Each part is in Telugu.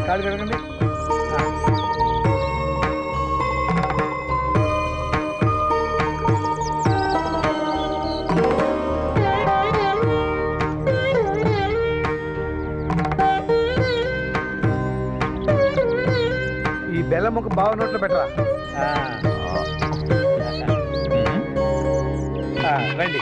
కాళ్ళు కడగండి. ఈ బెల్లం ముక్క బాగా నోట్లో పెట్టరా. రండి.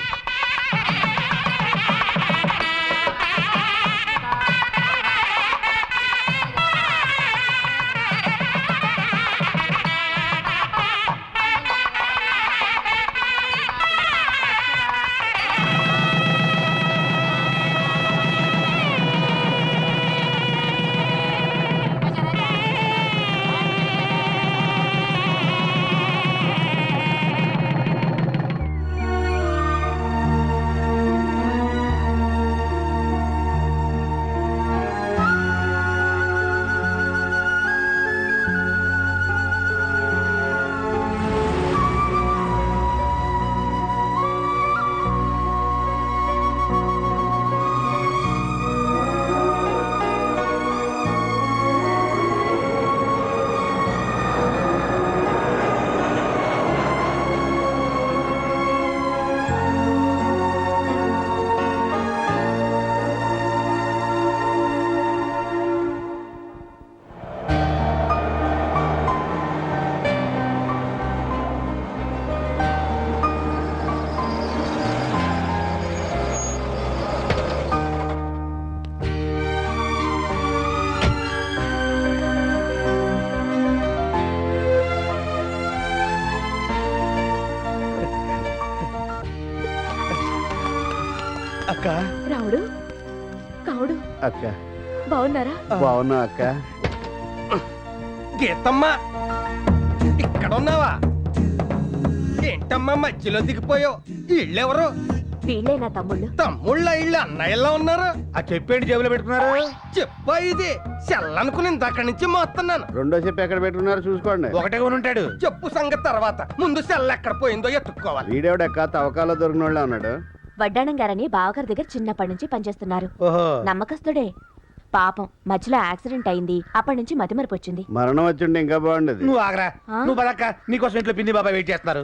అక్క రావుడు కావుడు అక్క బాగున్నారా? బాగున్నా అక్క. గీతమ్మా ఇక్కడ ఉన్నావా? ఏంటమ్మా మధ్యలో దిగిపోయావు? ఇళ్ళెవరు? వీళ్ళే నా తమ్ముళ్ళు. తమ్ముళ్ళ ఇళ్ళు అన్నయ్యలా ఉన్నారు. ఆ చెప్పేంటి జేబులో పెట్టుకున్నారు? చెప్పా ఇది సెల్లనుకుని ఇంతక్కడి నుంచి మోస్తున్నాను. రెండో చెప్పు ఎక్కడ పెట్టుకున్నారు చూసుకోండి. ఒకటే కొని ఉంటాడు. చెప్పు సంగతి తర్వాత, ముందు సెల్ల ఎక్కడ పోయిందో ఎత్తుక్కోవాలి. వీడేవిడక్క తవ్వకాల్లో దొరికిన వాళ్ళే ఉన్నాడు. వడ్డాణం గారని బావగారి దగ్గర చిన్నప్పటి నుంచి పనిచేస్తున్నారు. ఓహో, నమ్మకస్తుడే. పాపం మధ్యలో యాక్సిడెంట్ అయింది. అప్పటి నుంచి మతిమరుపు వచ్చింది. మరణం వచ్చిండే ఇంకా బాగుండేది. నువ్వు ఆగరా. ఆ? నువ్వు పదక్క, నీకోసం ఇంట్లో పిన్ని బాబాయ్ వెయిట్ చేస్తున్నారు.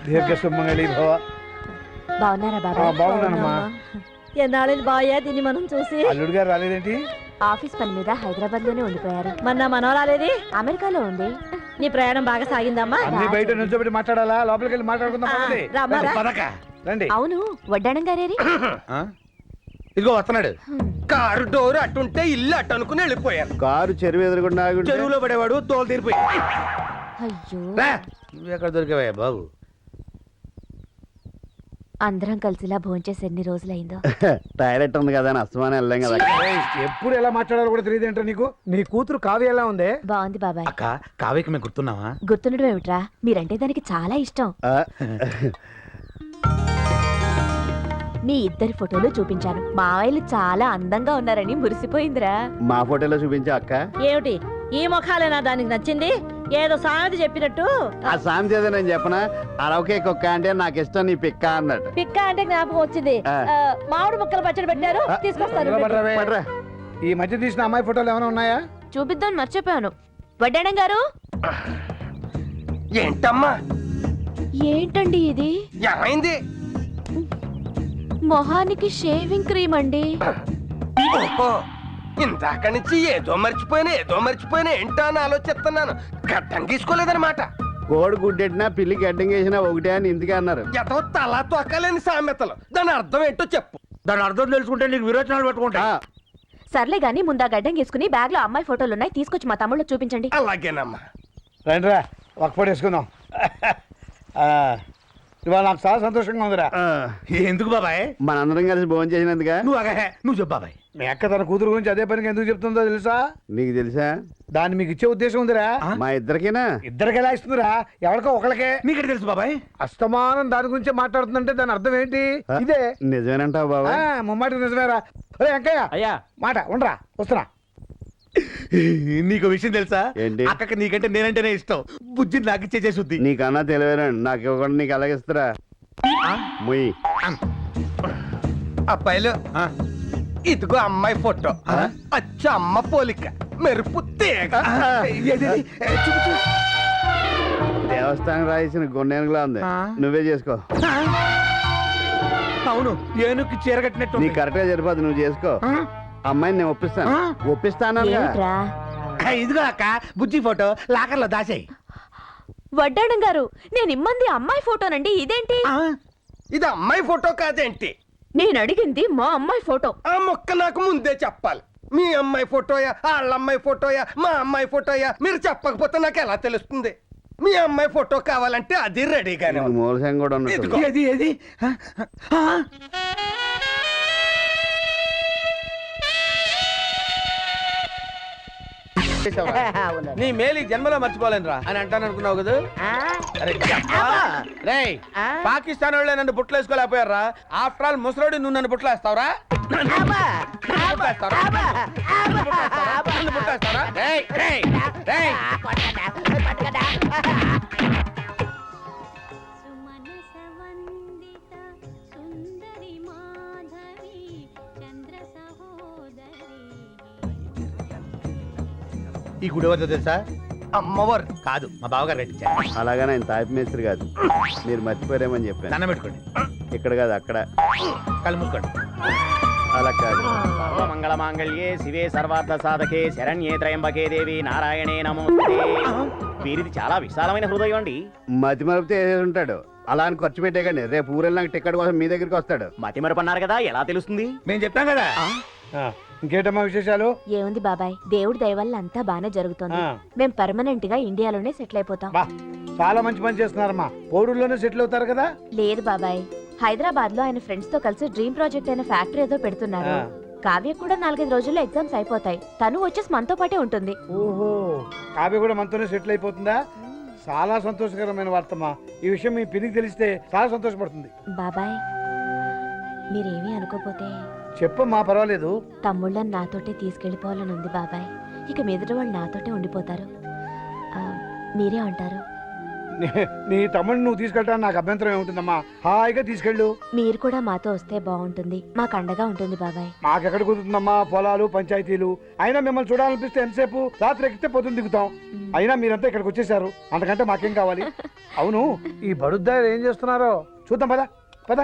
దీర్ఘ సుమంగళి భవ. బాగున్నారా బాబాయ్? బాగున్నానమ్మా. ఎన్నాళ్ళని బాయా దీన్ని మనం చూసి. అల్లుడు గారు రాలేదేంటి? ఆఫీస్ పని మీద హైదరాబాద్ లోనే ఉండిపోయారు. మన మనోరాలేది? అమెరికాలో ఉంది. నీ ప్రయాణం బాగా సాగిందమ్మా? అన్ని బయట నుంచోబెట్టి మాట్లాడాలా? లోపలికి వెళ్ళి మాట్లాడుకుందాం. పదండి. రమ్మరా. పదక్క రండి. అవును, వడ్డాణం గారేరి? ఆ? ఇదిగో వస్తున్నాడు. కారు డోర్ అటుంటే ఇల్లు అటు అనుకుని వెళ్ళిపోయారు. కారు చెరువు ఎదురుకుండా ఆగి ఉంటే చెరువులో పడేవాడు తోలు తీరిపోయి. అయ్యో, నువ్వు ఎక్కడ దొరికావా బాబు? అందరం కలిసిలా భోంచేసి ఎన్ని రోజులైందో. టాయిలెట్ ఉంది కదా అని అస్తమానం వెళ్ళాం కదా. ఏయ్, ఎప్పుడు ఎలా మాట్లాడాలో కూడా తెలియదు ఏంటో నీకు. నీ కూతురు కావ్య ఎలా ఉంది? బాగుంది బాబాయ్. అక్క, కావ్యకి మేము గుర్తున్నావా? గుర్తుండడం ఏమిట్రా, మీరంటే దానికి చాలా ఇష్టం. ఆ, మీ ఇద్దరి ఫోటోలు చూపించాను. మావయ్యలు చాలా అందంగా ఉన్నారని మురిసిపోయిందిరా. మా ఫోటోలో చూపించా అక్క. ఏమిటి ఈ ముఖాలేనా దానికి నచ్చింది? ఏదో సామెత చెప్పినట్టు. ఆ సామెత ఏదో నేను చెప్పనా? అరవకే కుక్క అంటే నాకు ఇష్టం, నీ పిక్క అన్నట్టు. పిక్క అంటే జ్ఞాపకం వచ్చింది. మామిడి ముక్కలు పచ్చడి పెట్టారు, తీసుకొస్తాను. నిలబడరావే. పడరా. ఈ మధ్య తీసిన అమ్మాయి ఫోటోలు ఏమైనా ఉన్నాయా? చూపిద్దాం మర్చిపోయాను. వడ్డాణం గారు, ఏంటమ్మా ఏంటండి ఇది? ఏమైంది? మొహానికి షేవింగ్ క్రీమ్ అండి. ఓహో, ఇందాక నుంచి ఏదో మర్చిపోయినా ఏంటో అని ఆలోచిస్తున్నాను. గడ్డం గీసుకోలేదన్నమాట. కోడి గుడ్డెట్టినా పిల్లి గడ్డం వేసినా ఒకటే అని ఇందుకే అన్నారు. ఏదో తలా తొక్కలేని సామెతలు. దాని అర్థం ఏంటో చెప్పు. దాని అర్థం తెలుసుకుంటే నీకు విరోచనాలు పెట్టుకుంటా. సర్లే గాని ముందా గడ్డం గీసుకుని బ్యాగ్ లో అమ్మాయి ఫోటోలు ఉన్నాయి, తీసుకొచ్చి మా తమ్ముళ్ళు చూపించండి. అలాగేనమ్మా. రండిరా, ఒక్కపడి వేసుకుందాం. ఇవాళ నాకు చాలా సంతోషంగా ఉందిరా. ఎందుకు బాబాయ్? మనందరం కలిసి భోజనం చేసినందుగా. నువ్వు చెప్పు బాబాయ్. మీ అక్క తన కూతురు గురించి అదే పనికి ఎందుకు చెప్తుందో తెలుసా? నీకు తెలుసా? దాన్ని మీకు ఇచ్చే ఉద్దేశం ఉందిరా. మా ఇద్దరికేనా? ఇద్దరికి ఎలా ఇస్తుందిరా? ఎవరికో ఒకళ్ళకే. నీకు తెలుసు బాబాయ్? అస్తమానం దాని గురించే మాట్లాడుతుందంటే దాని అర్థం ఏంటి? ఇదే. నిజమేనంటావు బాబా? ముమ్మాటి నిజమేరా. అరే వెంకయ్య, అయ్యా మాట ఉండరా, వస్తున్నా. నీకు విషయం తెలుసా? ఏంటి? అక్కకి నీకంటే నేనంటేనే ఇష్టం. బుజ్జి నాకు ఇచ్చేసేసుద్ది. నీకన్నా తెలివేనండి, నాకు ఇవ్వకుండా నీకు ఎలాగిస్తారా? ముయ్. అబ్బాయిలు ఇదిగో అమ్మాయి ఫోటో. అచ్చ అమ్మ పోలిక, మెరుపు తీగ. ఏది? చూపు, చూపు. దేవస్థానం రాసిన గొన్నెనుగులా ఉంది, నువ్వే చేసుకో. అవును, ఏనుక్కి చీర కట్టినట్టు నీ కరెక్ట్ గా సరిపోదు, నువ్వు చేసుకో. అమ్మాయిని నేను ఒప్పిస్తాను. ఏమిట్రా ఇదిగో అక్క, బుజ్జి ఫోటో లాకర్లో దాసేయి. వడ్డాణం గారు, నేను ఇమ్మంది అమ్మాయి ఫోటోనండి, ఇదేంటి? ఇది అమ్మాయి ఫోటో కాదేంటి? నేను అడిగింది మా అమ్మాయి ఫోటో. ఆ మొక్క నాకు ముందే చెప్పాలి. మీ అమ్మాయి ఫోటోయా, వాళ్ళ అమ్మాయి ఫోటోయా, మా అమ్మాయి ఫోటోయా? మీరు చెప్పకపోతే నాకు ఎలా తెలుస్తుంది? మీ అమ్మాయి ఫోటో కావాలంటే అది రెడీగానే ఉంది. మూలసం కూడా ఉన్నట్టు. ఇదిగో. ఏది ఏది? నీ మేలు ఈ జన్మలో మర్చిపోలేనురా అని అంటాను అనుకున్నావు కదా. అరే రేయ్, పాకిస్తాన్ వాళ్ళే నన్ను బుట్టలు వేసుకోలేకపోయారా? ఆఫ్టర్ ఆల్ ముసలోడి నువ్వు నన్ను బుట్టలు వేస్తావురా? సుమనసవందిత సుందరి మాధవి చంద్ర సహోదరి. ఈ గుడి ఎవరిదో తెలుసా? అమ్మవారు కాదు, మా బావగారు కట్టించారు. అలాగని ఆయన తాపి మేస్త్రి కాదు, మీరు మర్చిపోయారేమని చెప్పాను. దండం పెట్టుకోండి, ఇక్కడ కాదు, అక్కడ. కళ్ళు మూసుకోండి. అలా కాదు. సర్వమంగళమాంగళ్యే శివే సర్వార్థ సాధకే శరణ్యే త్రయంబకే దేవి నారాయణే నమోస్తే. వీరిది చాలా విశాలమైన హృదయం అండి. మతి మరిపితే వేసేసి ఉంటాడు. అలా అని ఖర్చు పెట్టేకండి, రేపు ఊరెళ్ళినాక టికెట్ కోసం మీ దగ్గరికి వస్తాడు. మతి మరపన్నారు కదా, ఎలా తెలుస్తుంది? మేము చెప్తాం కదా. ఇంకేటమ్మా విశేషాలు? ఏముంది బాబాయ్, దేవుడి దయ వల్ల అంతా బానే జరుగుతోంది. మేం పర్మనెంట్ గా ఇండియాలోనే సెటిల్ అయిపోతాం. బా, చాలా మంచి పని చేస్తున్నారమ్మా. పోడూరులోనే సెటిల్ అవుతారు కదా. లేదు బాబాయ్, హైదరాబాద్ లో ఆయన ఫ్రెండ్స్ తో కలిసి డ్రీమ్ ప్రాజెక్ట్ అయిన ఫ్యాక్టరీ ఏదో పెడుతున్నారు. కావ్య కూడా 4-5 రోజుల్లో ఎగ్జామ్స్ అయిపోతాయి. తను వచ్చేసి మనతో పాటే ఉంటుంది. ఓహో, కావ్య కూడా మనతోనే సెటిల్ అయిపోతుందా? చాలా సంతోషకరమైన వార్తమ్మా. ఈ విషయం మీ పినికి తెలిస్తే చాలా సంతోషపడుతుంది. బాబాయ్, మీరేమీ అనుకోపోతే చెప్పమ్మా, పర్వాలేదు. తమ్ముళ్ళని నాతోటే తీసుకెళ్లిపోవాలని ఉంది బాబాయ్. ఇక మీదట వాళ్ళు నాతోటే ఉండిపోతారు. మీరే అంటారు? నీ తమ్ముడిని నువ్వు తీసుకెళ్ళడానికి నాకు అభ్యంతరం ఏముంటుందమ్మా. హాయిగా తీసుకెళ్ళు. మీరు కూడా మాతో వస్తే బాగుంటుంది, మాకు అండగా ఉంటుంది బాబాయ్. మాకెక్కడ కుదురుతుందమ్మా, పొలాలు పంచాయతీలు. అయినా మిమ్మల్ని చూడాలనిపిస్తే ఎంతసేపు? రాత్రి ఎక్కితే పొద్దున్న దిగుతాం. అయినా మీరంతా ఇక్కడికి వచ్చేసారు, అంతకంటే మాకేం కావాలి? అవును, ఈ బడుద్దారు ఏం చేస్తున్నారో చూద్దాం. పద పద,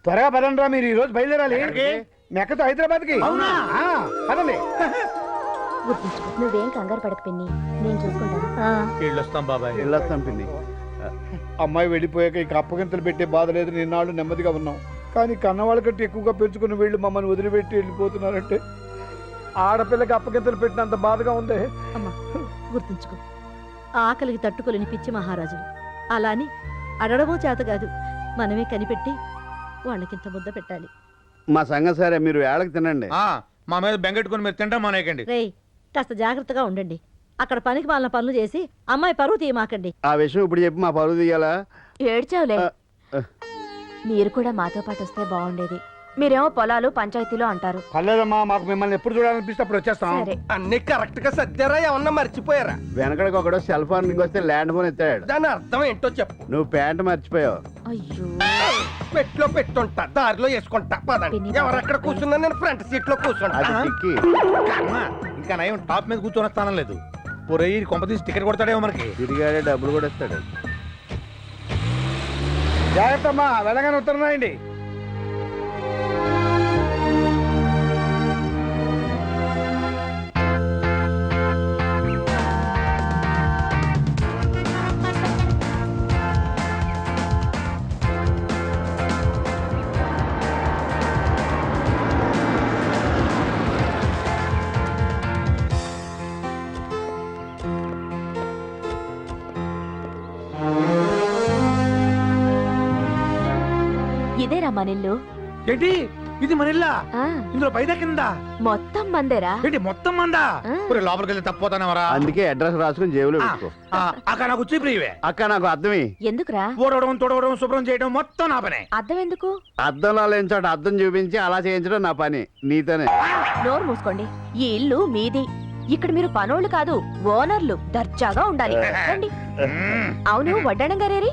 త్వరగా పదండ్రా. మీరు ఈ రోజు బయలుదేరాలి మెక్కతో హైదరాబాద్కి. పదండి. నువ్వేం కంగారు పడక పిన్ని, నేను చూసుకుంటాను. వెళ్ళొస్తాం బాబాయ్. వెళ్ళొస్తాం పిన్ని. అమ్మాయి వెళ్ళిపోయాక ఇక అప్పగింతలు పెట్టే బాధ లేదు. నిన్నాళ్ళు నెమ్మదిగా ఉన్నాం. కానీ కన్నవాళ్ళ కంటే ఎక్కువగా పెంచుకున్న వీళ్ళు మమ్మల్ని వదిలిపెట్టి వెళ్ళిపోతున్నారంటే ఆడపిల్లకి అప్పగింతలు పెట్టినంత బాధగా ఉంది. అమ్మా, గుర్తుంచుకో, ఆకలికి తట్టుకోలేని పిచ్చి మహారాజులు. అలా అని అడగడమో చేత కాదు, మనమే కనిపెట్టి వాళ్ళకింత ముద్ద పెట్టాలి. మా సంగతి సరే, మీరు ఏళ్ళకి తినండి. మా మీద బెంగెట్టుకుని మీరు తింటాం మానేయకండి. రేయ్, కాస్త జాగ్రత్తగా ఉండండి. అక్కడ పనికి మాలిన పనులు చేసి అమ్మాయి పరువు తీయమాకండి. ఆ విషయం ఇప్పుడు చెప్పి మా పరువు తీయాలా? ఏడ్చావులే. మీరు కూడా మాతో పాటు వస్తే బాగుండేది. మీరేమో పొలాలు పంచాయతీలు అంటారు. పర్లేదమ్మా, మాకు మిమ్మల్ని ఎప్పుడు చూడాలనిపిస్తే అప్పుడు వచ్చేస్తాం. సరే, అన్ని కరెక్ట్ గా సర్దారా? ఏమన్నా మర్చిపోయారా? వెనకడికి ఒకడు సెల్ ఫోన్ వస్తే ల్యాండ్ ఫోన్ ఎత్తాడు. దాని అర్థం ఏంటో చెప్పు. నువ్వు ప్యాంట్ మర్చిపోయావు. అయ్యో, పెట్లో పెట్టుంటా, దారిలో వేసుకుంటా. పదండి. పిన్ని, ఎవరెక్కడ కూర్చున్నా నేను ఫ్రంట్ సీట్ లో కూర్చుంటా. అది టిక్కి. ఇంకా నయం టాప్ మీద కూర్చొని స్థానం లేదు. పొరయ్యి కొంపతీసి టికెట్ కొడతాడేమో మనకి. తిరిగాడే డబ్బులు కూడా ఇస్తాడు. జాగ్రత్త అమ్మా, వెళ్ళగానే ఉత్తరం రాయండి. ఇదేరా మన ఇల్లు. ఏంటి ఇది మన ఇల్లా ఆ, ఇందులో పైదా కింద మొత్తం మందేరా ఏంటి మొత్తం మందా ఆ. ఒరే, లోపలికి వెళ్ళి తప్పోతానేవరా అందుకే అడ్రస్ రాసుకుని జేబులో పెట్టుకో. అక్క నాకు చీపురివే అక్క నాకు అర్థమే. ఎందుకురా ఊడవడం తొడవడం శుభ్రం చేయడం మొత్తం నా పనే అద్దం ఎందుకు? అద్దంలో లేని చోట అద్దం చూపించి అలా చేయించడం నా పని. నీతోనే. నోరు మూసుకోండి. ఈ ఇల్లు మీది. ఇక్కడ మీరు పనోళ్ళు కాదు, ఓనర్లు. దర్జాగా ఉండాలి. రండి. అవును, వడ్డాణం గారేరి?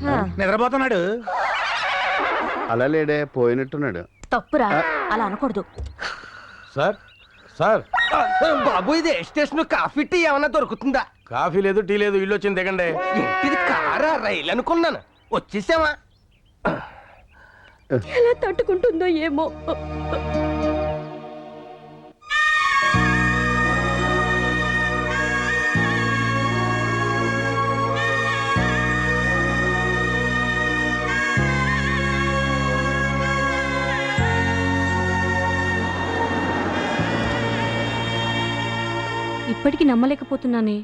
హా, నిద్రపోతున్నాడు. అలా లేడే, పోయినట్టున్నాడు. తప్పురా, అలా అనకూడదు. సార్ సార్ బాబు ఇది స్టేషన్ కాఫీ టీ ఏమన్నా దొరుకుతుందా? కాఫీ లేదు, టీ లేదు, ఇల్లు వచ్చింది దిగండి. ఇది కారా రైలు అనుకున్నాను. వచ్చేసామా? ఎలా తట్టుకుంటుందో ఏమో. ఇప్పటికీ నమ్మలేకపోతున్నానే.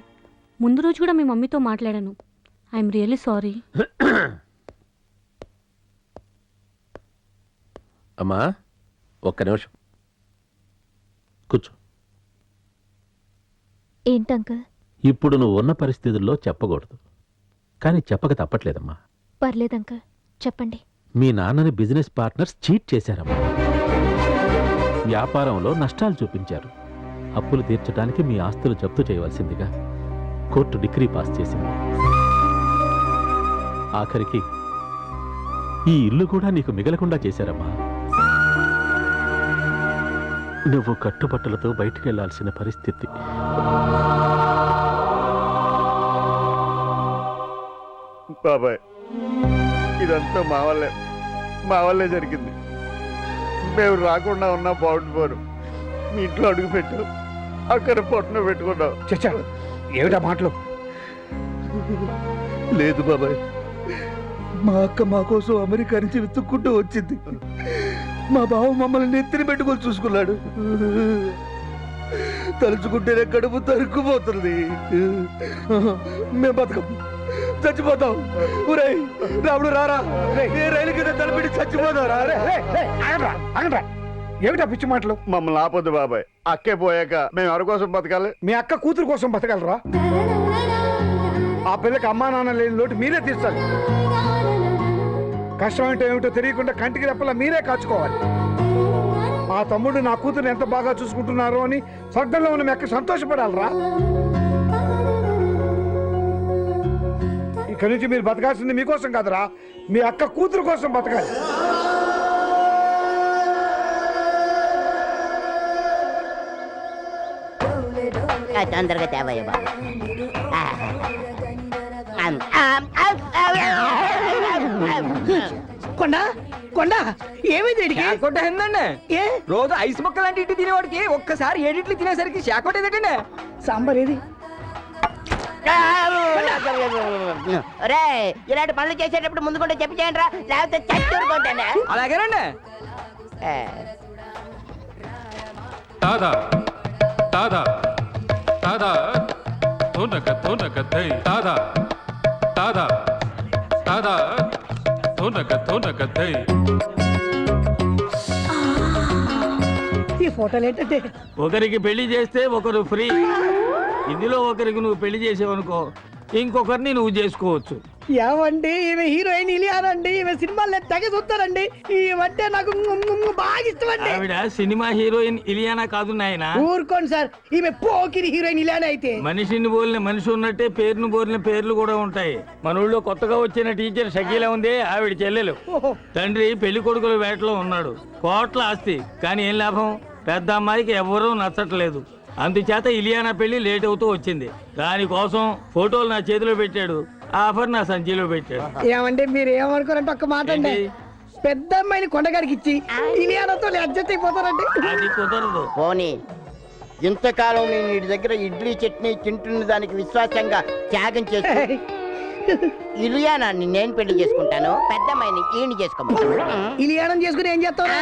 ముందు రోజు కూడా మీ మమ్మీతో మాట్లాడాను. I'm really sorry. అమ్మా ఒక్క నిమిషం కూర్చో. ఏంటంకల్? ఇప్పుడు నువ్వు ఉన్న పరిస్థితుల్లో చెప్పకూడదు, కానీ చెప్పక తప్పట్లేదమ్మా. పర్లేదంకల్, చెప్పండి. మీ నాన్నని బిజినెస్ పార్ట్నర్స్ చీట్ చేశారమ్మా. వ్యాపారంలో నష్టాలు చూపించారు. అప్పులు తీర్చడానికి మీ ఆస్తులు జప్తు చేయవలసిందిగా కోర్టు డిగ్రీ పాస్ చేసింది. ఆఖరికి ఈ ఇల్లు కూడా నీకు మిగలకుండా చేశారమ్మా. నువ్వు కట్టుబట్టలతో బయటికి వెళ్లాల్సిన పరిస్థితి. బాబాయ్, ఇదంతా మా వల్లే జరిగింది. మేము రాకుండా ఉన్నా బాగుండిపోరు. మీ ఇంట్లో అడుగు పెట్టావు, అక్కడ పొట్టను పెట్టుకున్నావు. చచ్చా, ఏమిటా మాటలు? లేదు బాబాయ్, మా అక్క మా కోసం అమెరికా నుంచి వెతుక్కుంటూ వచ్చింది. మా బావ మమ్మల్ని నెత్తిని పెట్టుకొని చూసుకున్నాడు. తలుచుకుంటేనే కడుపు తరుక్కుపోతుంది. మేము బతకం, చచ్చిపోతాం. ఊరేయ్ రాముడు రారా, ఏ రైలు కింద తలపెట్టి చచ్చిపోతాం రా. అనరా ఏమిటా పిచ్చి మాటలు? మమ్మల్ని ఆపొద్దు బాబాయ్. అక్కే పోయాక మేము ఎవరి కోసం బతకాలి? మీ అక్క కూతురు కోసం బతకలరా? ఆ పిల్లకి అమ్మా నాన్న లేని లోటు మీరే తీర్చాలి. కష్టం అంటే ఏమిటో తెలియకుండా కంటికి రెప్పలా మీరే కాచుకోవాలి. మా తమ్ముడు నా కూతురు ఎంత బాగా చూసుకుంటున్నారో అని స్వర్గంలో ఉన్న మీ అక్క సంతోషపడాలరా. ఇక్కడి నుంచి మీరు బతకాల్సింది మీకోసం కాదురా, మీ అక్క కూతురు కోసం బతకాలి. తొందరగా తేవయ్య బాబు. కొండ కొండ ఏమైంది శాకోట ఏందండి? ఏ రోజు ఐస్ ముక్క లాంటి ఇటు తినేవాడికి ఒక్కసారి ఏడిట్లు తినేసరికి శాకోట ఏదండి? సాంబార్ ఏది? రే, ఇలాంటి పనులు చేసేటప్పుడు ముందు కూడా చెప్పి చేయండి రా, లేకపోతే చచ్చుకుంటానే. అలాగేనండి. తాదా తాదా తాదా తోనక తోనక దై తాదా తాదా తాదా తోనక తోనక దై. ఈ ఫోటోలు ఏంటంటే ఒకరికి పెళ్లి చేస్తే ఒకరు ఫ్రీ. ఇందులో ఒకరికి నువ్వు పెళ్లి చేసేవనుకో, ఇంకొకరిని నువ్వు చేసుకోవచ్చు. ఏమండి, ఈమె హీరోయిన్ ఇలియానండి. ఈమె సినిమాలు తెగ చూస్తారండి. ఈమంటే నాకు బాగా ఇష్టం అండి. ఆవిడ సినిమా హీరోయిన్ ఇలియానా కాదు నాయనా. ఊరుకోండి సార్, ఈమె పోకిరి హీరోయిన్ ఇలియానా అయితే. మనిషిని పోలిన మనిషి ఉన్నట్టే పేరును పోలిన పేర్లు కూడా ఉంటాయి. మన ఊళ్ళో కొత్తగా వచ్చిన టీచర్ షకీలా ఉంది, ఆవిడ చెల్లెలు. తండ్రి పెళ్లి కొడుకుల వేటలో ఉన్నాడు. కోట్ల ఆస్తి, కానీ ఏం లాభం? పెద్ద అమ్మాయికి ఎవరూ నచ్చట్లేదు. అందుచేత ఇలియానా పెళ్లి లేట్ అవుతూ వచ్చింది. దానికోసం ఫోటోలు నా చేతిలో పెట్టాడు, ఆఫర్ నా సంచిలో పెట్టాడు. ఏమంటే మీరు ఏమనుకోరంటే ఒక్క మాట అండి, పెద్ద అమ్మాయిని కొండగారికి ఇచ్చి ఇలియానాతో అడ్జస్ట్ అయిపోతారండి. అది కుదరదు. పోనీ, ఇంతకాలం నేను వీడి దగ్గర ఇడ్లీ చట్నీ తింటున్న దానికి విశ్వాసంగా త్యాగం చేసి ఇలియానాన్ని నేను పెళ్లి చేసుకుంటాను, పెద్దమ్మాయిని ఈయన చేసుకోమంటాను. ఇలియానం చేసుకుని ఏం చేస్తావు?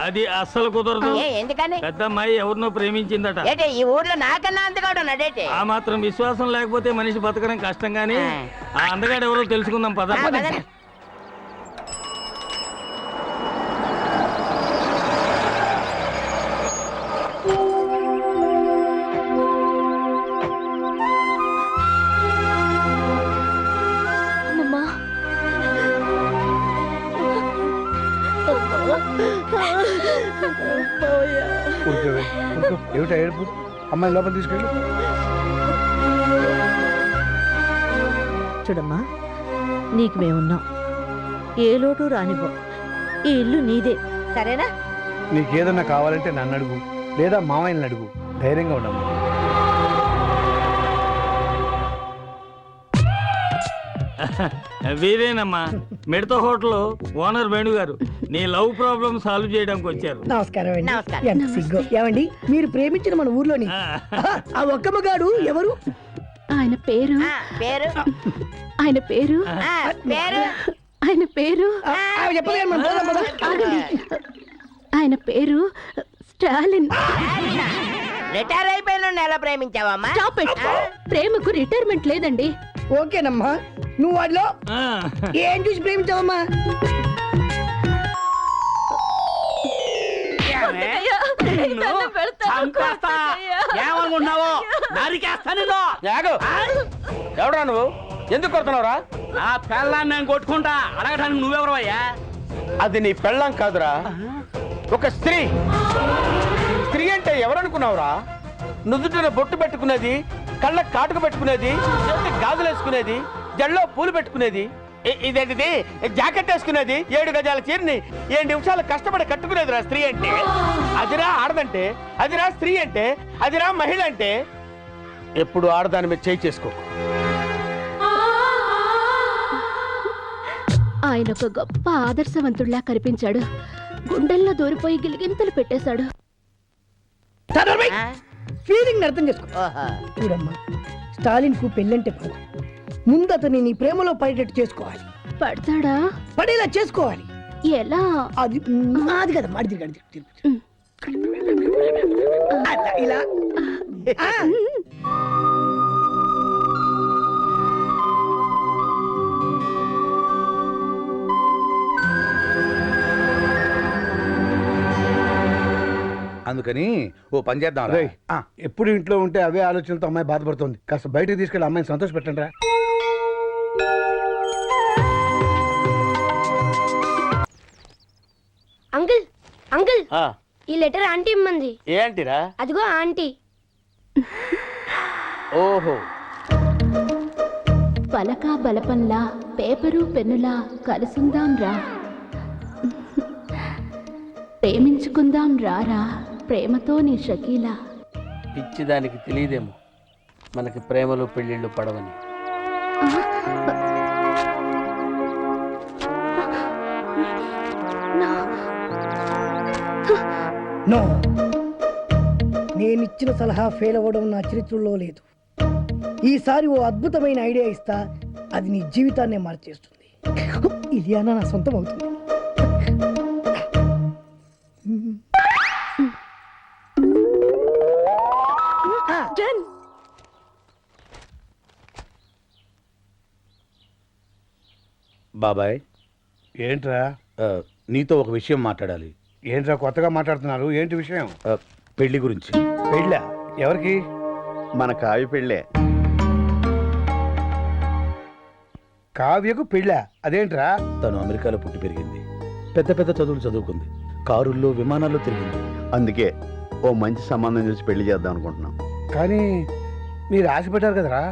అది అస్సలు కుదరదు. ఎందుకని? పెద్ద అమ్మాయి ఎవరినో ప్రేమించిందట. ఏటే ఈ ఊర్లో నాకన్నా అందగాడు ఉన్నాడేటే? ఆ మాత్రం విశ్వాసం లేకపోతే మనిషి బతకడం కష్టం. గానీ ఆ అందగాడు ఎవరో తెలుసుకుందాం పద. ఏమిటా ఏడుపు? అమ్మాయి లోపల తీసుకెళ్ళు. చూడమ్మా, నీకు మేమున్నాం, ఏ లోటు రానివ్వం. ఈ ఇల్లు నీదే, సరేనా? నీకేదన్నా కావాలంటే నన్ను అడుగు, లేదా మామయ్యని అడుగు. ధైర్యంగా ఉండమ్మా. వీరేనమ్మా, మిడత హోటల్ ఓనర్ వేణు గారు. నీ లవ్ ప్రాబ్లం సాల్వ్ చేయడానికి వచ్చారు. నమస్కారం అండి. నమస్కారం. ఎంత సిగ్గు. ఏమండి, మీరు ప్రేమించిన మన ఊర్లోని ఆ ఒక్క మగాడు ఎవరు? ఆయన పేరు పేరు ఆయన పేరు పేరు ఆయన పేరు చెప్పలేదు కానీ మనం పోదాం, పద. ఆగండి. ఆయన పేరు స్టాలిన్. రిటైర్ అయిపోయిన ఎలా ప్రేమించావమ్మా? Stop it. ప్రేమకు రిటైర్మెంట్ లేదండి. ఓకేనమ్మా, నువ్వు వాడిలో ఏం చూసి ప్రేమించావమ్మా? ఏమనుకుంటున్నావు? నరికేస్తా నిన్ను. ఎవడా నువ్వు? ఎందుకు కొడుతున్నావురా? నా పెళ్ళాన్ని నేను కొట్టుకుంటా. అడగటానికి నువ్వెవరు అయ్యా? అది నీ పెళ్ళం కాదురా, ఒక స్త్రీ. స్త్రీ అంటే ఎవరనుకున్నావురా? నుదుటిన బొట్టు పెట్టుకునేది, కళ్ళకు కాటుక పెట్టుకునేది, చేతికి గాజులు వేసుకునేది, జల్లో పూలు పెట్టుకునేది, ఇదేంటిది జాకెట్ వేసుకునేది, 7 గజాల చీరని 7 నిమిషాలు కష్టపడి కట్టుకునేదిరా స్త్రీ అంటే. అదిరా ఆడదంటే, అదిరా స్త్రీ అంటే, అదిరా మహిళ అంటే. ఎప్పుడు ఆడదాని మీద చేయి చేసుకో. ఆయన ఒక గొప్ప ఆదర్శవంతుడిలా కనిపించాడు. గుండెల్లో దూరిపోయి గిలిగింతలు పెట్టేశాడు. ఫీలింగ్ అర్థం చేసుకో. ఓహో. చూడమ్మా, స్టాలిన్ కు పెళ్ళంటే పడదు. ముందు అతన్ని నీ ప్రేమలో పడేటట్టు చేసుకోవాలి. పడతాడా? పడేలా చేసుకోవాలి. ఎలా? అది అది కదా మాడి ఇలా ఆ. అందుకని ఓ పని చేద్దాం. ఎప్పుడు ఇంట్లో ఉంటే అవే ఆలోచనలతో అమ్మాయి బాధపడుతుంది. కాస్త బయటకు తీసుకెళ్ళి అమ్మాయిని సంతోష పెట్టండి రా. అంకుల్ అంకుల్, ఈ లెటర్ ఆంటీ ఇమ్మంది. ఏంటిరా? అదిగో ఆంటీ. ఓహో. పలక బలపంలా పేపరు పెన్నులా కలుసుందాం రా, ప్రేమించుకుందాం రారా, ప్రేమతో నీ షకీలా. పిచ్చిదానికి తెలియదేమో మనకి ప్రేమలు పెళ్ళిళ్ళు పడవని. నో, నేనిచ్చిన సలహా ఫెయిల్ అవ్వడం నా చరిత్రలో లేదు. ఈసారి ఓ అద్భుతమైన ఐడియా ఇస్తా, అది నీ జీవితాన్నే మార్చేస్తుంది. ఇలియానా నా సొంతం అవుతుంది. బాబాయ్, ఏంట్రా? నీతో ఒక విషయం మాట్లాడాలి. ఏంట్రా కొత్తగా మాట్లాడుతున్నారు? ఏంటి విషయం? పెళ్లి గురించి. పెళ్ళా? ఎవరికి? మన కావి పెళ్ళే. కావ్యకు పెళ్ళా? అదేంట్రా? తను అమెరికాలో పుట్టి పెరిగింది, పెద్ద పెద్ద చదువులు చదువుకుంది, కారుల్లో విమానాల్లో తిరిగింది. అందుకే ఓ మంచి సంబంధం చూసి పెళ్లి చేద్దాం అనుకుంటున్నాం. కానీ మీరు ఆశ పెట్టారు కదరా.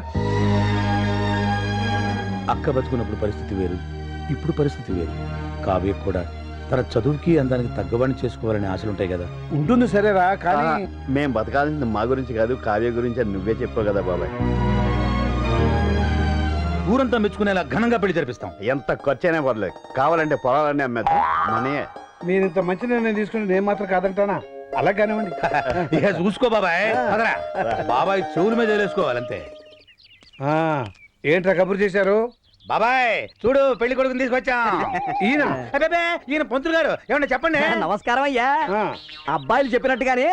అక్క బతుకున్నప్పుడు పరిస్థితి వేరు, ఇప్పుడు పరిస్థితి వేరు. కావ్య కూడా తన చదువుకి అందానికి తగ్గవాడిని చేసుకోవాలనే ఆశలుంటాయి కదా. ఉంటుంది సరేరా, కానీ మేం బతకాల్సింది మా గురించి కాదు, కావ్య గురించి అని నువ్వే చెప్పావు కదా బాబాయ్. ఊరంతా మెచ్చుకునేలా ఘనంగా పెళ్లి జరిపిస్తాం. ఎంత ఖర్చైనా పర్లేదు, కావాలంటే పొలాలన్నీ అమ్మేద్దాం. మనయే. మీరు ఇంత మంచి నిర్ణయం తీసుకుని నేను మాత్రం కాదంటానా? అలా కానివ్వండి. ఇక చూసుకో బాబాయ్. పదరా. బాబాయ్ చెవుల మీద వేసుకోవాలంతే. ఏంట్రా కబురు చేశారు? బాబాయ్ చూడు, పెళ్లి కొడుకుని తీసుకొచ్చాం. ఈయన ఈయన పంతులు గారు, ఏమన్నా చెప్పండి. నమస్కారం అయ్యా. అబ్బాయిలు చెప్పినట్టుగానే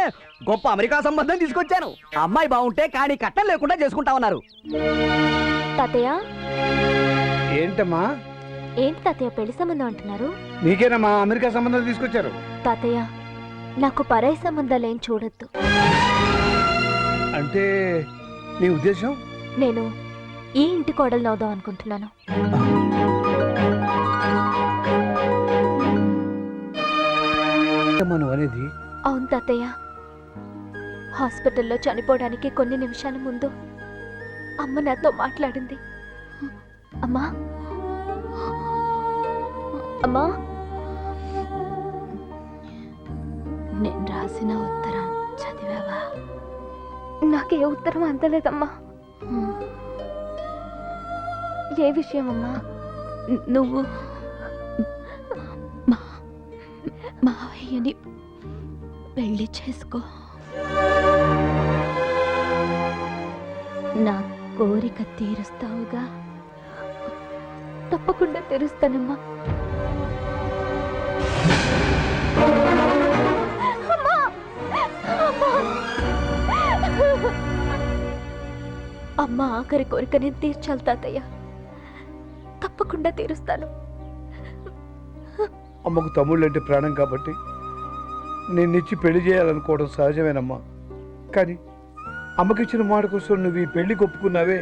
గొప్ప అమెరికా సంబంధం తీసుకొచ్చాను. అమ్మాయి బాగుంటే కానీ కట్టం లేకుండా చేసుకుంటా ఉన్నారు. తాతయ్య. ఏంటమ్మా? ఏంటి తాతయ్య పెళ్లి సంబంధం అంటున్నారు? నీకేనమ్మా అమెరికా సంబంధం తీసుకొచ్చారు. తాతయ్య, నాకు పరాయి సంబంధాలు ఏం చూడొద్దు. అంటే నీ ఉద్దేశం? నేను ఈ ఇంటి కోడలు అవుదాం అనుకుంటున్నాను. మనం అనేది? అవును తాతయ్య, హాస్పిటల్లో చనిపోవడానికి కొన్ని నిమిషాల ముందు అమ్మ నాతో మాట్లాడింది. అమ్మా అమ్మా, నేను రాసిన ఉత్తరం చదివావా? నాకే ఉత్తరం అందలేదమ్మా. ఏ విషయం అమ్మా? నువ్వు మావయ్యని పెళ్లి చేసుకో. నా కోరిక తీరుస్తావుగా? తప్పకుండా తీరుస్తానమ్మా. అమ్మ ఆఖరి కోరిక నేను తీర్చాలి తాతయ్య. తప్పకుండా తీరుస్తాను. అమ్మకు తమ్ముళ్ళు అంటే ప్రాణం కాబట్టి నిన్నిచ్చి పెళ్లి చేయాలనుకోవడం సహజమేనమ్మా. కానీ అమ్మకిచ్చిన మాట కోసం నువ్వు ఈ పెళ్లి ఒప్పుకున్నావే,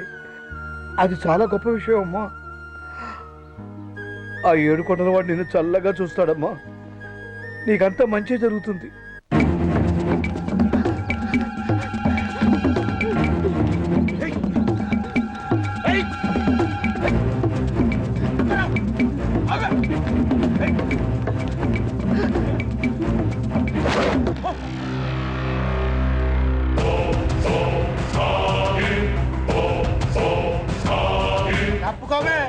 అది చాలా గొప్ప విషయం అమ్మా. ఆ 7 కొండల వాడు నిన్ను చల్లగా చూస్తాడమ్మా. నీకంతా మంచి జరుగుతుంది. తప్పుకోవే.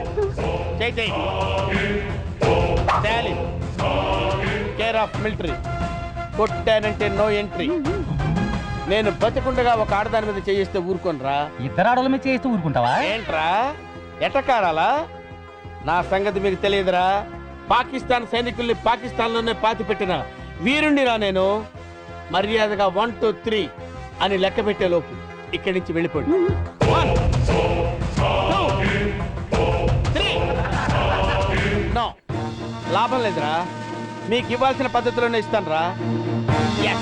Care of military. కొట్టానంటే నో ఎంట్రీ. నేను బతికుండగా ఒక ఆడదాని మీద చేయిస్తే ఊరుకోనరా? ఇద్దరు ఆడల మీద చేస్తూ ఊరుకుంటావా? ఏంట్రా ఎటకారాలా? నా సంగతి మీకు తెలియదురా. పాకిస్తాన్ సైనికుల్ని పాకిస్తాన్లోనే పాతి పెట్టిన వీరుణ్ణిరా నేను. మర్యాదగా 1 2 3 అని లెక్క పెట్టే లోపు ఇక్కడి నుంచి వెళ్ళిపోండి. 1 2 3. నో, లాభం లేదురా. మీకు ఇవ్వాల్సిన పద్ధతిలోనే ఇస్తానురా. Yes.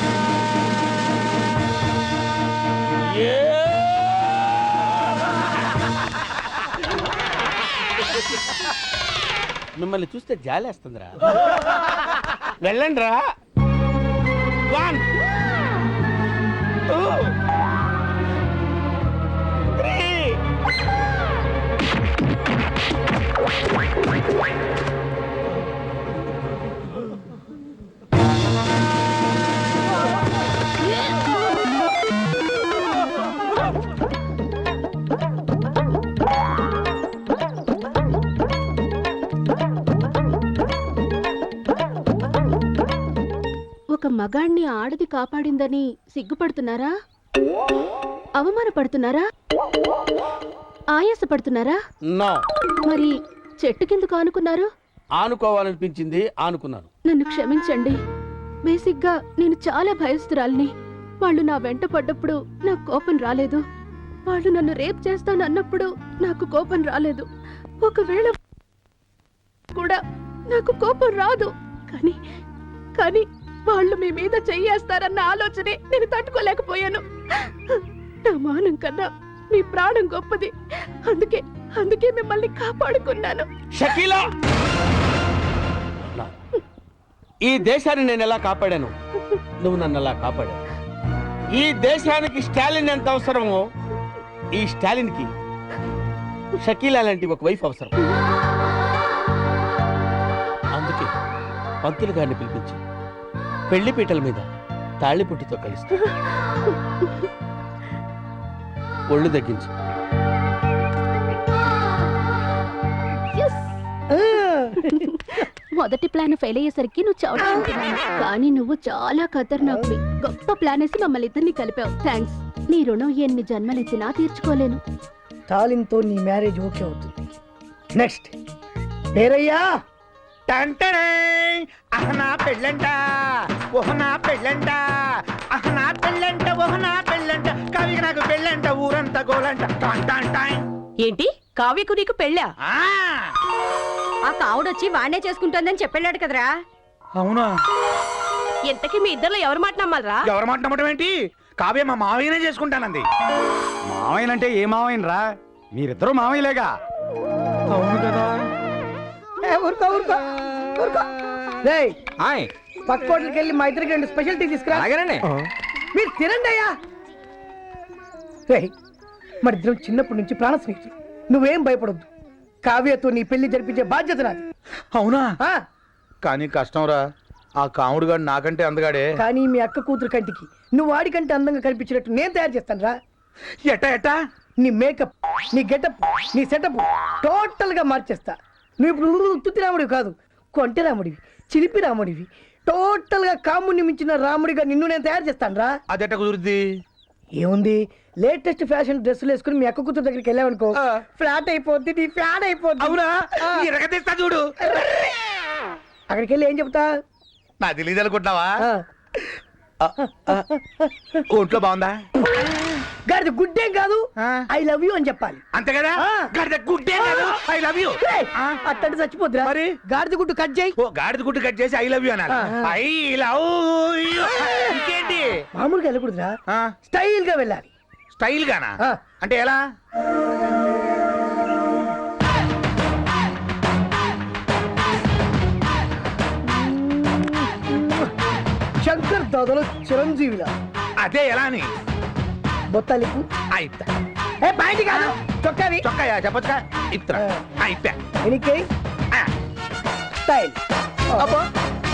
మిమ్మల్ని చూస్తే జాలేస్తుందిరా. వెళ్ళండి రా. 1 2 ఒక మగాణ్ణి ఆడది కాపాడిందని సిగ్గుపడుతున్నారా? అవమానపడుతున్నారా? ఆయాసపడుతున్నారా? నో. మరి చెట్టు కిందకు ఆనుకున్నారు? ఆనుకోవాలనిపించింది, ఆనుకున్నాను. నన్ను క్షమించండి. బేసిక్గా నేను చాలా భయస్తురాల్ని. వాళ్ళు నా వెంట పడ్డప్పుడు నాకు కోపం రాలేదు. వాళ్ళు నన్ను రేప్ చేస్తానన్నప్పుడు నాకు కోపం రాలేదు. ఒకవేళ కూడా నాకు కోపం రాదు. కానీ కానీ వాళ్ళు మీ మీద చెయ్యేస్తారన్న ఆలోచనే నేను తట్టుకోలేకపోయాను. నా మానం కన్నా మీ ప్రాణం గొప్పది. అందుకే మిమ్మల్ని కాపాడుకున్నాను. షకీలా, ఈ దేశాన్ని నేను ఎలా కాపాడాను, నువ్వు నన్ను ఎలా కాపాడావు. ఈ దేశానికి స్టాలిన్ ఎంత అవసరమో, ఈ స్టాలిన్ కి షకీలా లాంటి ఒక వైఫ్ అవసరం. అందుకే పంతులు గారిని పిలిపించి పెళ్లి పీటల మీద తాళిపుట్టుతో కలిసి ఒళ్ళు తగ్గించు. మొదటి ప్లాన్ ఫెయిల్ అయ్యేసరికి నువ్వు చావుకుంటున్నాను. కానీ నువ్వు చాలా ఖతర్నాక్వి. గొప్ప ప్లాన్ వేసి మమ్మల్ని ఇద్దరిని కలిపావు. థ్యాంక్స్. నీ రుణం ఎన్ని జన్మలెత్తినా తీర్చుకోలేను. స్టాలిన్తో నీ మ్యారేజ్ ఓకే అవుతుంది. నెక్స్ట్ పేరయ్యా. అహనా పెళ్ళంట, ఓహనా పెళ్ళంట, అహనా పెళ్ళంట, ఓహనా పెళ్ళంట, కవికి నాకు పెళ్ళంట, ఊరంతా గోలంట. ఏంటి కావ్యకు నీకు పెళ్ళా? ఆ కావుడొచ్చి వాణ్ణే చేసుకుంటుందని చెప్పాడు కదరా. అవునా? ఎంతకీ మీ ఇద్దరు ఎవరు మాట నమ్మాలరా? ఎవరు మాట నమ్మటం ఏంటి? కావ్య మా మావయ్యనే చేసుకుంటానంది. మావయ్యనంటే ఏ మావయ్యనరా? మీరిద్దరూ మావయ్యలేగా. అవును కదా. ఊరుకో ఊరుకో ఊరుకో. పక్క హోటల్కి వెళ్ళి మా ఇద్దరికి 2 స్పెషల్ టీ తీసుకురా. అలాగేనండి. మీరు తినండి అయ్యా. రేయ్ మరిద్దరం చిన్నప్పటి నుంచి ప్రాణ స్నేహితులు. నువ్వేం భయపడొద్దు. కావ్యతో నీ పెళ్లి జరిపించే బాధ్యత నాది. అవునా? ఆ, కానీ కష్టంరా, ఆ కాముడు గాడు నాకంటే అందగాడే. కానీ మీ అక్క కూతురు కంటికి నువ్వు వాడికంటే అందంగా కనిపించినట్టు నేను తయారు చేస్తాను రా. ఎట్టా ఎట్టా? నీ మేకప్, నీ గెటప్, నీ సెటప్ టోటల్ గా మార్చేస్తా. నువ్వు ఇప్పుడు తుత్తి రాముడివి కాదు, కొంటె రాముడివి, చిలిపి రాముడివి. టోటల్ గా కాముడిని మించిన రాముడిగా నిన్ను నేను తయారు చేస్తాను రా. అదెట్ట కుదురుద్ది? ఏముంది, లేటెస్ట్ ఫ్యాషన్ డ్రెస్సులు వేసుకుని మీ అక్క కూతురు దగ్గరికి వెళ్ళావనుకో, ఫ్లాట్ అయిపోద్ది, నీ ఫ్యాన్ అయిపోద్ది. అవునా? ఎరగదీస్తా చూడు. అక్కడికి వెళ్ళి ఏం చెప్తా? నా తెలియదు అనుకుంటున్నావా? ఆ, ఒంట్లో బాగుందా? గాడిద గుడ్డేం కాదు, ఐ లవ్ యూ అని చెప్పాలి. అంతే కదా? గాడిద గుడ్డే కాదు, ఐ లవ్ యూ. అట్టంటే చచ్చిపోద్దిరా. మరి గాడిద గుడ్డు కట్ చేయి. ఓ గాడిద గుడ్డు కట్ చేసి ఐ లవ్ యూ అనాలి. I love you. ఇంకేంటి? మామూలుగా వెళ్ళకూడదురా, స్టైల్ గా వెళ్ళాలి. స్టైల్ గానా? ఆ. అంటే ఎలా? శంకర్ దాదాలో చిరంజీవిలా. అదే ఎలా అని? బొత్తాలిపు. అయితా. ఏ ప్యాంట్ కాదు, చొక్కావి. చొక్కాయా చెప్పొచ్చుగా? ఇస్తా. అయితా. ఎనికే స్టైల్. అబ్బా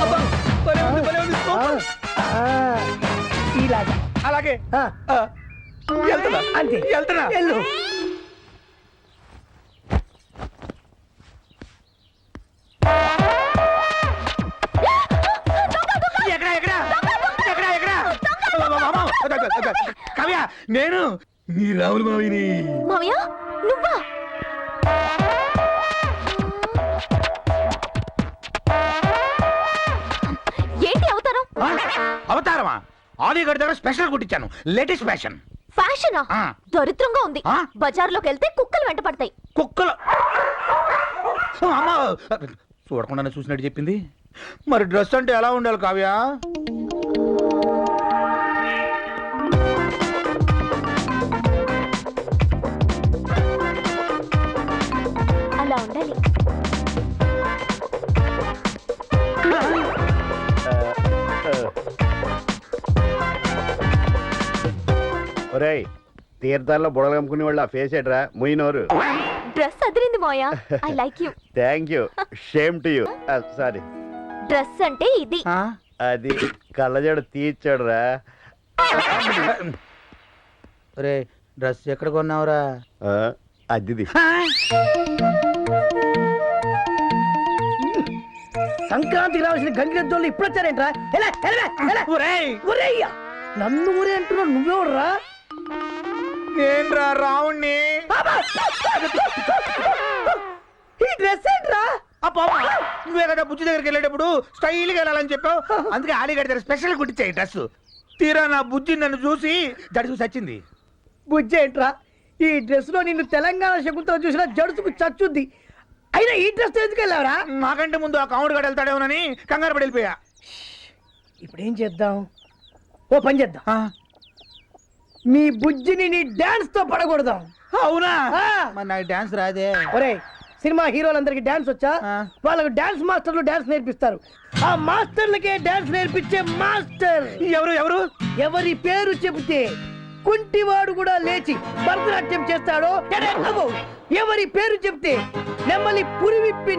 అబ్బా, భలే ఉంది, భలే ఉంది. ఇలాగా. అలాగే. ఆ, వెళ్తున్నా అంతే. వెళ్తున్నా. వెళ్ళు. ఎక్కడ ఎక్కడ ఎక్కడ ఎక్కడ? కవ్య, నేను నీ రాములు మావిని. మావయ్య నువ్వా? ఏంటి అవతారం? అవతారమా? ఆలీగఢ్ దగ్గర స్పెషల్ కుట్టించాను, లేటెస్ట్ ఫ్యాషన్. ఫ్యాషనా? ఆ. దరిద్రంగా ఉంది. ఆ? బజార్లోకి వెళ్తే కుక్కలు వెంట పడతాయి. కుక్కలు. అమ్మ, చూడకుండానే చూసినట్టు చెప్పింది. మరి డ్రెస్ అంటే ఎలా ఉండాలి కావ్య? అలా ఉండాలి. ఒరేయ్, తీర్థాల్లో బుడగలు అమ్ముకునే వాళ్ళు ఆ ఫేస్ ఏట్రా, ముయినోరు. డ్రెస్ అదిరింది మావయ్య. I like you. Thank you. Shame to you. Sorry. Dress అంటే ఇది. అది కళ్ళజోడు తీర్చాడురా. రే, డ్రెస్ ఎక్కడ కొన్నావురా? అదిది. సంక్రాంతికి రావాల్సిన గంగిరెద్దోళ్ళు ఇప్పుడు వచ్చారేంట్రా? నన్ను ఊరే అంటున్నావు, నువ్వెవడరా? నేనురా రావుణ్ణి. ఈ డ్రెస్ ఏంట్రా? నువ్వే కదా బుజ్జి దగ్గరికి వెళ్ళేటప్పుడు స్టైల్గా వెళ్ళాలని చెప్పావు, అందుకే ఆలీగఢ్ దగ్గర స్పెషల్ కుట్టించాయి డ్రెస్. తీరా నా బుజ్జి నన్ను చూసి జడుసు చచ్చింది. బుజ్జి ఏంట్రా? ఈ డ్రెస్ లో నిన్ను తెలంగాణ శకుంతో చూసిన జడుసుకు చచ్చుద్ది. అయినా ఈ డ్రెస్ ఎందుకు వెళ్ళావరా? నాకంటే ముందు ఆ కాముడు గడు వెళ్తాడేమోనని కంగారు పడి వెళ్ళిపోయా. ఇప్పుడు ఏం చేద్దాం? ఓ పని చేద్దాం, మీ బుజ్జిని నీ డాన్స్ తో పడకూడదాం. అవునా? మరి నాకు డాన్స్ రాదే. ఒరే, సినిమా హీరోలందరికి డాన్స్ వచ్చా? వాళ్ళకు డాన్స్ మాస్టర్లు డాన్స్ నేర్పిస్తారు. ఆ మాస్టర్లకే డాన్స్ నేర్పించే మాస్టర్ ఎవరు? ఎవరు? ఎవరి పేరు చెబితే కుంటివాడు కూడా లేచి భరతనాట్యం చేస్తాడో, ఎవరి పేరు చెబితే నెమ్మలి పురి విప్పి